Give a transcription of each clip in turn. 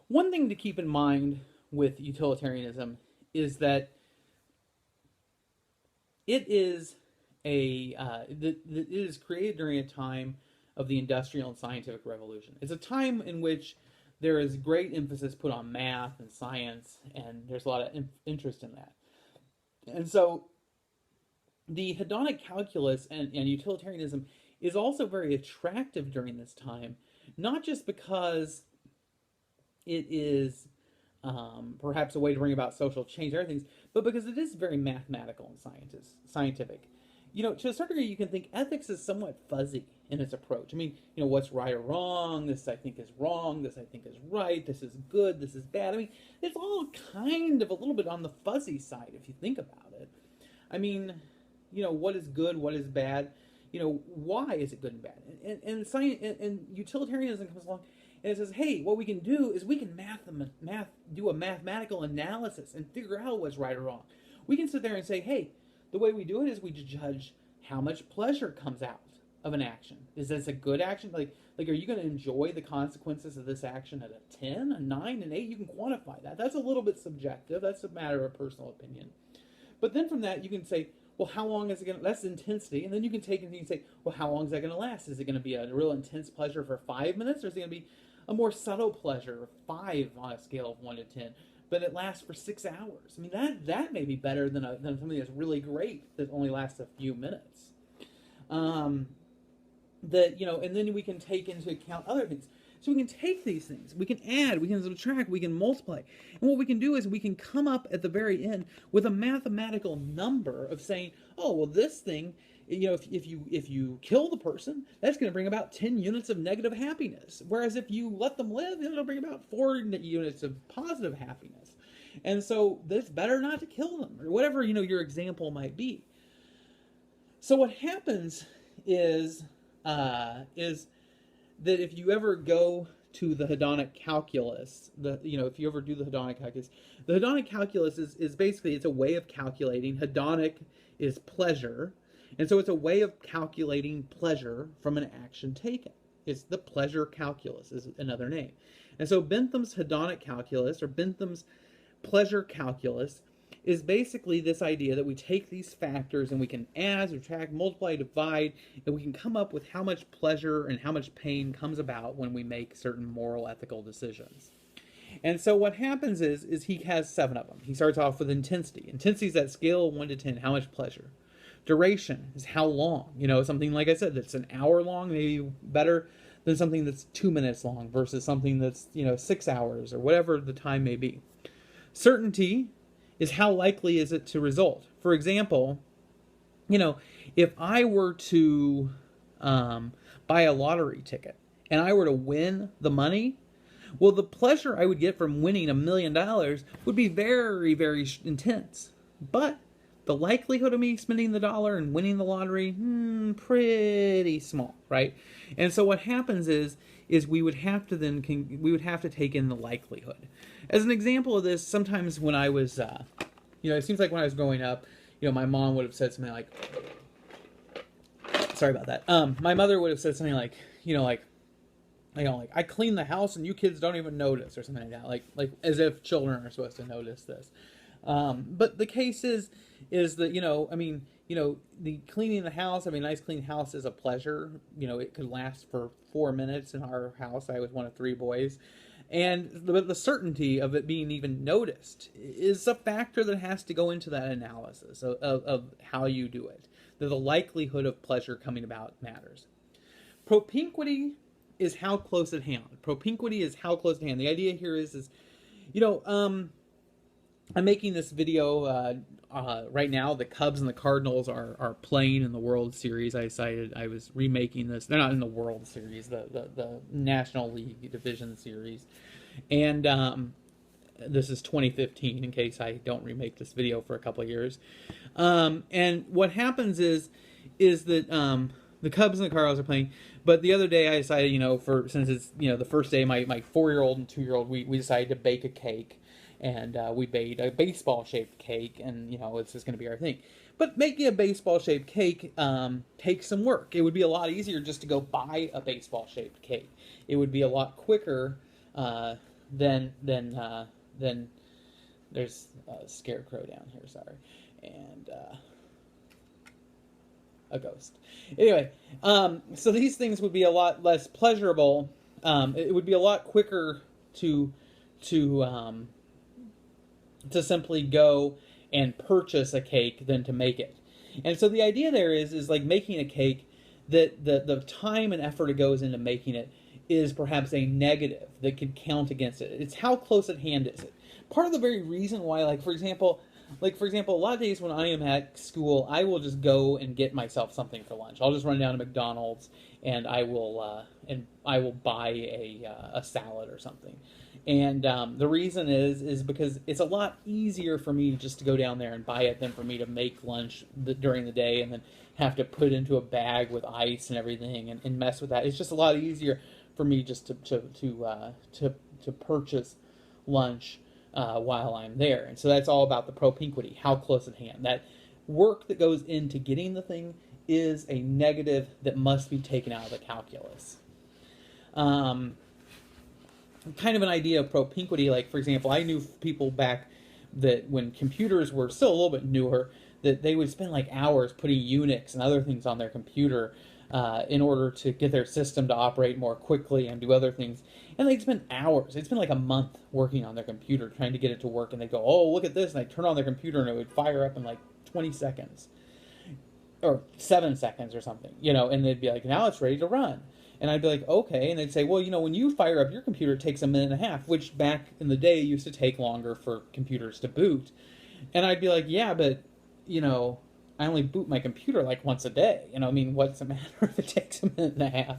One thing to keep in mind with utilitarianism is that it is it is created during a time of the industrial and scientific revolution. It's a time in which there is great emphasis put on math and science, and there's a lot of interest in that. And so the hedonic calculus and utilitarianism is also very attractive during this time, not just because it is perhaps a way to bring about social change and other things, but because it is very mathematical and scientific. To a certain degree, you can think ethics is somewhat fuzzy in its approach. I mean, what's right or wrong? This I think is wrong. This I think is right. This is good. This is bad. I mean, it's all kind of a little bit on the fuzzy side if you think about it. I mean, what is good? What is bad? Why is it good and bad? And science and utilitarianism comes along and it says, hey, what we can do is we can do a mathematical analysis and figure out what's right or wrong. We can sit there and say, hey, the way we do it is we judge how much pleasure comes out of an action. Is this a good action? Like, are you going to enjoy the consequences of this action at a 10, a 9, an 8? You can quantify that. That's a little bit subjective. That's a matter of personal opinion. But then from that, you can say, well, how long is it going to, that's intensity. And then you can take it and you can say, well, how long is that going to last? Is it going to be a real intense pleasure for 5 minutes? Or is it going to be a more subtle pleasure, 5 on a scale of 1 to 10? But it lasts for 6 hours. I mean, that may be better than something that's really great that only lasts a few minutes. And then we can take into account other things. So we can take these things, we can add, we can subtract, we can multiply. And what we can do is we can come up at the very end with a mathematical number of saying, oh, well, this thing, if you kill the person, that's going to bring about 10 units of negative happiness. Whereas if you let them live, it'll bring about 4 units of positive happiness. And so it's better not to kill them, or whatever, your example might be. So what happens is that if you ever go to the hedonic calculus, if you ever do the hedonic calculus is basically, it's a way of calculating. Hedonic is pleasure, and so it's a way of calculating pleasure from an action taken. It's the pleasure calculus is another name. And so Bentham's hedonic calculus, or Bentham's pleasure calculus, is basically this idea that we take these factors and we can add, subtract, multiply, divide, and we can come up with how much pleasure and how much pain comes about when we make certain moral, ethical decisions. And so what happens is he has 7 of them. He starts off with intensity. Intensity is that scale of 1 to 10, how much pleasure. Duration is how long. Something, like I said, that's an hour long, maybe better than something that's 2 minutes long versus something that's, 6 hours or whatever the time may be. Certainty is how likely is it to result. For example, if I were to buy a lottery ticket and I were to win the money, well, the pleasure I would get from winning $1 million would be very, very intense. But the likelihood of me spending the dollar and winning the lottery, pretty small, right? And so what happens is we would have to take in the likelihood. As an example of this, sometimes when I was, it seems like when I was growing up, my mom would have said something like, sorry about that. My mother would have said something like, I clean the house and you kids don't even notice, or something like that, like as if children are supposed to notice this. But the case is that, the cleaning the house, a nice clean house is a pleasure. It could last for 4 minutes in our house. I was one of 3 boys. And the certainty of it being even noticed is a factor that has to go into that analysis of how you do it. The likelihood of pleasure coming about matters. Propinquity is how close at hand. Propinquity is how close at hand. The idea here is I'm making this video right now. The Cubs and the Cardinals are playing in the World Series. I decided I was remaking this. They're not in the World Series, the National League Division Series. And this is 2015, in case I don't remake this video for a couple of years. And what happens is that the Cubs and the Cardinals are playing. But the other day I decided, since it's, the first day, my 4-year-old and 2-year-old, we decided to bake a cake. And we made a baseball-shaped cake, and, it's just going to be our thing. But making a baseball-shaped cake takes some work. It would be a lot easier just to go buy a baseball-shaped cake. It would be a lot quicker then there's a scarecrow down here. Sorry, and a ghost. Anyway, so these things would be a lot less pleasurable. It would be a lot quicker to to to simply go and purchase a cake than to make it. And so the idea there is like making a cake, that the time and effort it goes into making it is perhaps a negative that could count against it. It's how close at hand is it. Part of the very reason why, like for example, a lot of days when I am at school, I will just go and get myself something for lunch. I'll just run down to McDonald's and I will buy a salad or something. And the reason is because it's a lot easier for me just to go down there and buy it than for me to make lunch during the day and then have to put it into a bag with ice and everything and mess with that. It's just a lot easier for me just to purchase lunch while I'm there. And so that's all about the propinquity, how close at hand. That work that goes into getting the thing is a negative that must be taken out of the calculus. Kind of an idea of propinquity, like for example, I knew people back that when computers were still a little bit newer, that they would spend like hours putting Unix and other things on their computer in order to get their system to operate more quickly and do other things. And they'd spend hours. They'd spend like a month working on their computer trying to get it to work. And they'd go, oh, look at this. And I'd turn on their computer and it would fire up in like 20 seconds. Or 7 seconds or something. And they'd be like, now it's ready to run. And I'd be like, okay. And they'd say, well, when you fire up your computer, it takes a minute and a half, which back in the day used to take longer for computers to boot. And I'd be like, yeah, but, I only boot my computer like once a day. What's the matter if it takes a minute and a half?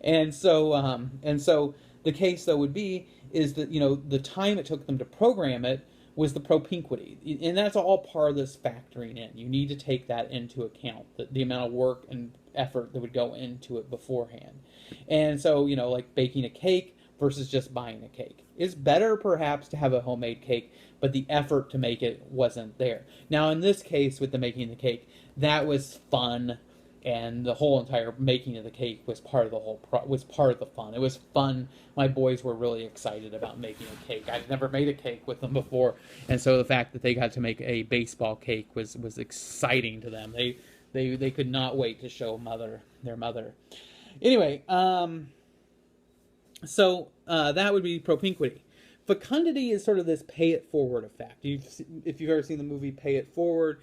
And so the case, though, would be is that, the time it took them to program it was the propinquity. And that's all part of this factoring in. You need to take that into account, the amount of work and effort that would go into it beforehand. And so, like baking a cake versus just buying a cake. It's better perhaps to have a homemade cake, but the effort to make it wasn't there. Now, in this case, with the making the cake, that was fun, and the whole entire making of the cake was part of the fun. It was fun. My boys were really excited about making a cake. I'd never made a cake with them before, and so the fact that they got to make a baseball cake was exciting to them. They could not wait to show their mother. Anyway, so that would be propinquity. Fecundity is sort of this pay it forward effect. If you've ever seen the movie Pay It Forward,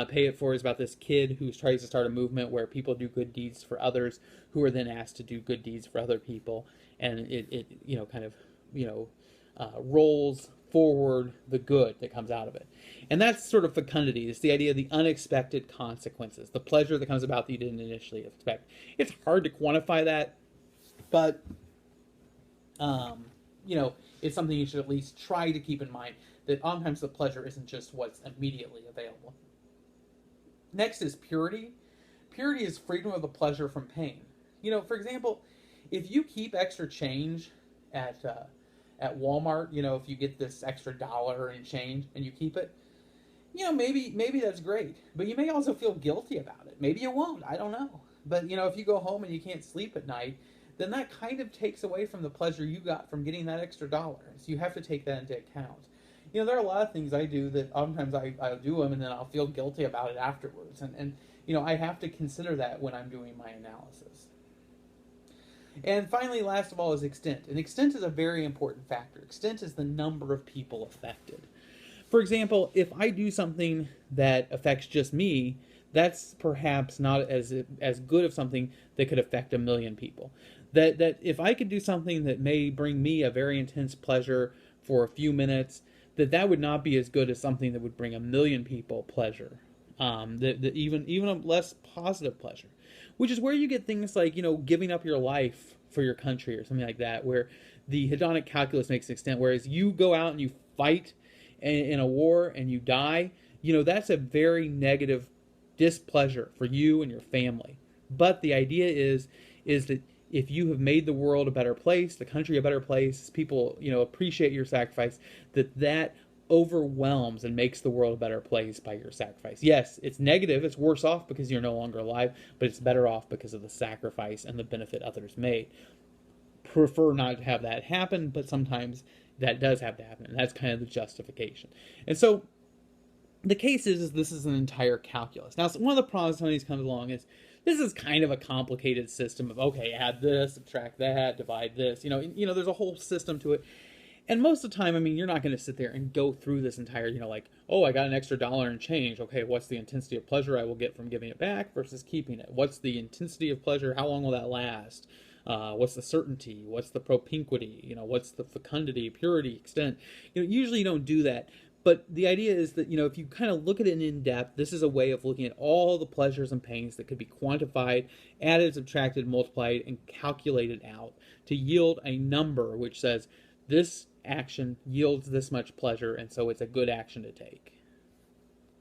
Pay It Forward is about this kid who tries to start a movement where people do good deeds for others, who are then asked to do good deeds for other people, and it rolls forward the good that comes out of it. And that's sort of fecundity. It's the idea of the unexpected consequences, the pleasure that comes about that you didn't initially expect. It's hard to quantify that, but it's something you should at least try to keep in mind, that oftentimes the pleasure isn't just what's immediately available. Next is purity. Purity is freedom of the pleasure from pain. For example, if you keep extra change at Walmart, if you get this extra dollar in change and you keep it, maybe that's great. But you may also feel guilty about it. Maybe you won't. I don't know. But, if you go home and you can't sleep at night, then that kind of takes away from the pleasure you got from getting that extra dollar. So you have to take that into account. There are a lot of things I do that oftentimes I'll do them and then I'll feel guilty about it afterwards. And I have to consider that when I'm doing my analysis. And finally, last of all, is extent. And extent is a very important factor. Extent is the number of people affected. For example, if I do something that affects just me, that's perhaps not as good of something that could affect 1 million people. That if I could do something that may bring me a very intense pleasure for a few minutes, that would not be as good as something that would bring 1 million people pleasure. That even a less positive pleasure, which is where you get things like giving up your life for your country or something like that, where the hedonic calculus makes an extent. Whereas you go out and you fight in a war and you die, that's a very negative displeasure for you and your family. But the idea is that if you have made the world a better place, the country a better place, people appreciate your sacrifice, that overwhelms and makes the world a better place by your sacrifice. Yes, it's negative, it's worse off because you're no longer alive, but it's better off because of the sacrifice and the benefit others made. prefer not to have that happen, but sometimes that does have to happen, and that's kind of the justification. And so the case is this is an entire calculus. Now, one of the problems when these comes along is this is kind of a complicated system of, okay, add this, subtract that, divide this. There's a whole system to it. And most of the time, I mean, you're not going to sit there and go through this entire, like, oh, I got an extra dollar and change. Okay, what's the intensity of pleasure I will get from giving it back versus keeping it? What's the intensity of pleasure? How long will that last? What's the certainty? What's the propinquity? What's the fecundity, purity, extent? Usually you don't do that. But the idea is that, if you kind of look at it in depth, this is a way of looking at all the pleasures and pains that could be quantified, added, subtracted, multiplied, and calculated out to yield a number which says this action yields this much pleasure, and so it's a good action to take.